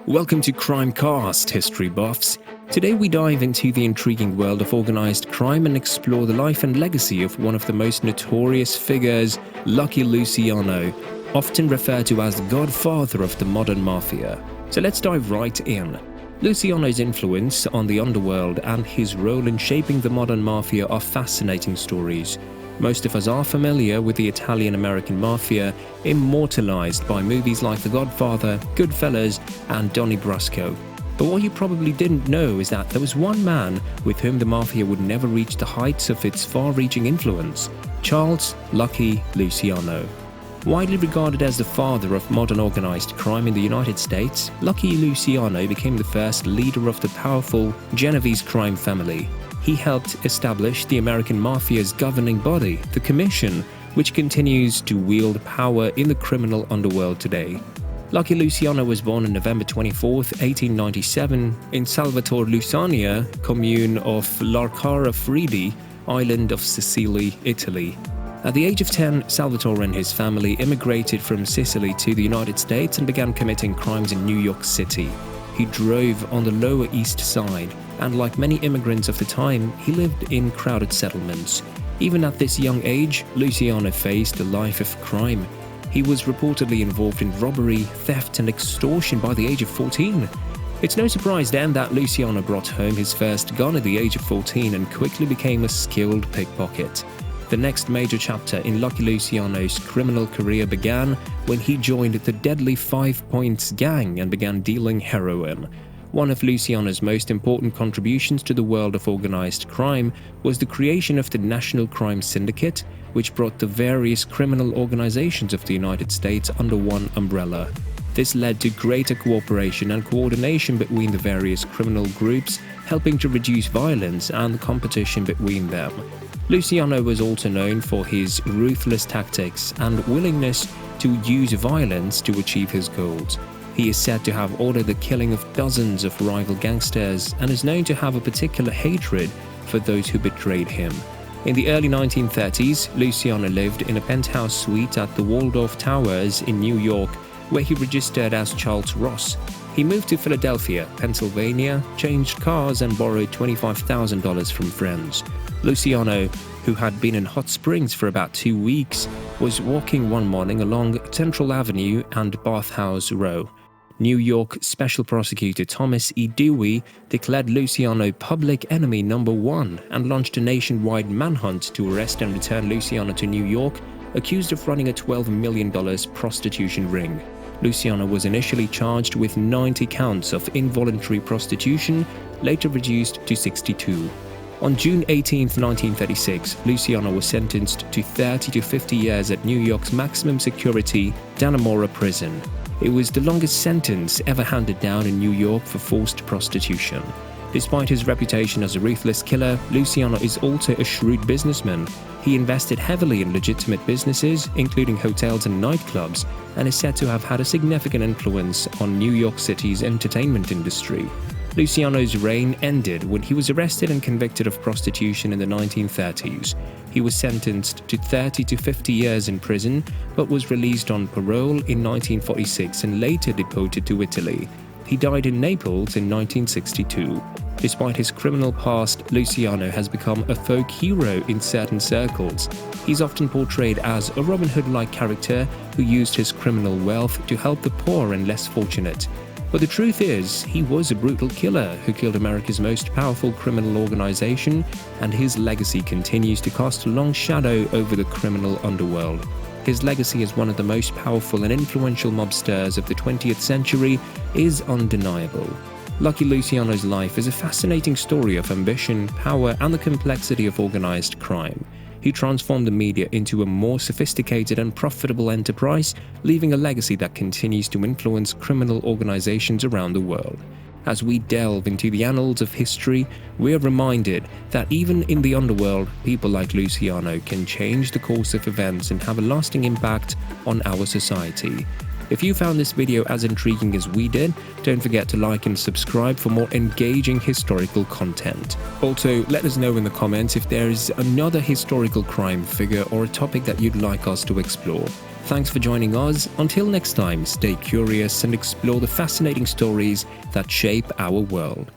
Welcome to Crimecast, history buffs. Today we dive into the intriguing world of organized crime and explore the life and legacy of one of the most notorious figures, Lucky Luciano, often referred to as the Godfather of the Modern Mafia. So let's dive right in. Luciano's influence on the Underworld and his role in shaping the Modern Mafia are fascinating stories. Most of us are familiar with the Italian-American Mafia, immortalized by movies like The Godfather, Goodfellas, and Donnie Brasco. But what you probably didn't know is that there was one man with whom the Mafia would never reach the heights of its far-reaching influence: Charles Lucky Luciano. Widely regarded as the father of modern organized crime in the United States, Lucky Luciano became the first leader of the powerful Genovese crime family. He helped establish the American Mafia's governing body, the Commission, which continues to wield power in the criminal underworld today. Lucky Luciano was born on November 24, 1897, in Salvatore Lucania, commune of Larcara Fridi, island of Sicily, Italy. At the age of 10, Salvatore and his family immigrated from Sicily to the United States and began committing crimes in New York City. He drove on the Lower East Side, and like many immigrants of the time, he lived in crowded settlements. Even at this young age, Luciano faced a life of crime. He was reportedly involved in robbery, theft, and extortion by the age of 14. It's no surprise then that Luciano brought home his first gun at the age of 14 and quickly became a skilled pickpocket. The next major chapter in Lucky Luciano's criminal career began when he joined the deadly 5 Points gang and began dealing heroin. One of Luciano's most important contributions to the world of organized crime was the creation of the National Crime Syndicate, which brought the various criminal organizations of the United States under one umbrella. This led to greater cooperation and coordination between the various criminal groups, helping to reduce violence and competition between them. Luciano was also known for his ruthless tactics and willingness to use violence to achieve his goals. He is said to have ordered the killing of dozens of rival gangsters and is known to have a particular hatred for those who betrayed him. In the early 1930s, Luciano lived in a penthouse suite at the Waldorf Towers in New York, where he registered as Charles Ross. He moved to Philadelphia, Pennsylvania, changed cars, and borrowed $25,000 from friends. Luciano, who had been in Hot Springs for about 2 weeks, was walking one morning along Central Avenue and Bathhouse Row. New York Special Prosecutor Thomas E. Dewey declared Luciano public enemy number 1 and launched a nationwide manhunt to arrest and return Luciano to New York, accused of running a $12 million prostitution ring. Luciano was initially charged with 90 counts of involuntary prostitution, later reduced to 62. On June 18, 1936, Luciano was sentenced to 30 to 50 years at New York's maximum security Dannemora prison. It was the longest sentence ever handed down in New York for forced prostitution. Despite his reputation as a ruthless killer, Luciano is also a shrewd businessman. He invested heavily in legitimate businesses, including hotels and nightclubs, and is said to have had a significant influence on New York City's entertainment industry. Luciano's reign ended when he was arrested and convicted of prostitution in the 1930s. He was sentenced to 30 to 50 years in prison, but was released on parole in 1946 and later deported to Italy. He died in Naples in 1962. Despite his criminal past, Luciano has become a folk hero in certain circles. He's often portrayed as a Robin Hood-like character who used his criminal wealth to help the poor and less fortunate. But the truth is, he was a brutal killer who killed America's most powerful criminal organization, and his legacy continues to cast a long shadow over the criminal underworld. His legacy as one of the most powerful and influential mobsters of the 20th century is undeniable. Lucky Luciano's life is a fascinating story of ambition, power, and the complexity of organized crime. He transformed the media into a more sophisticated and profitable enterprise, leaving a legacy that continues to influence criminal organizations around the world. As we delve into the annals of history, we are reminded that even in the underworld, people like Luciano can change the course of events and have a lasting impact on our society. If you found this video as intriguing as we did, don't forget to like and subscribe for more engaging historical content. Also, let us know in the comments if there is another historical crime figure or a topic that you'd like us to explore. Thanks for joining us. Until next time, stay curious and explore the fascinating stories that shape our world.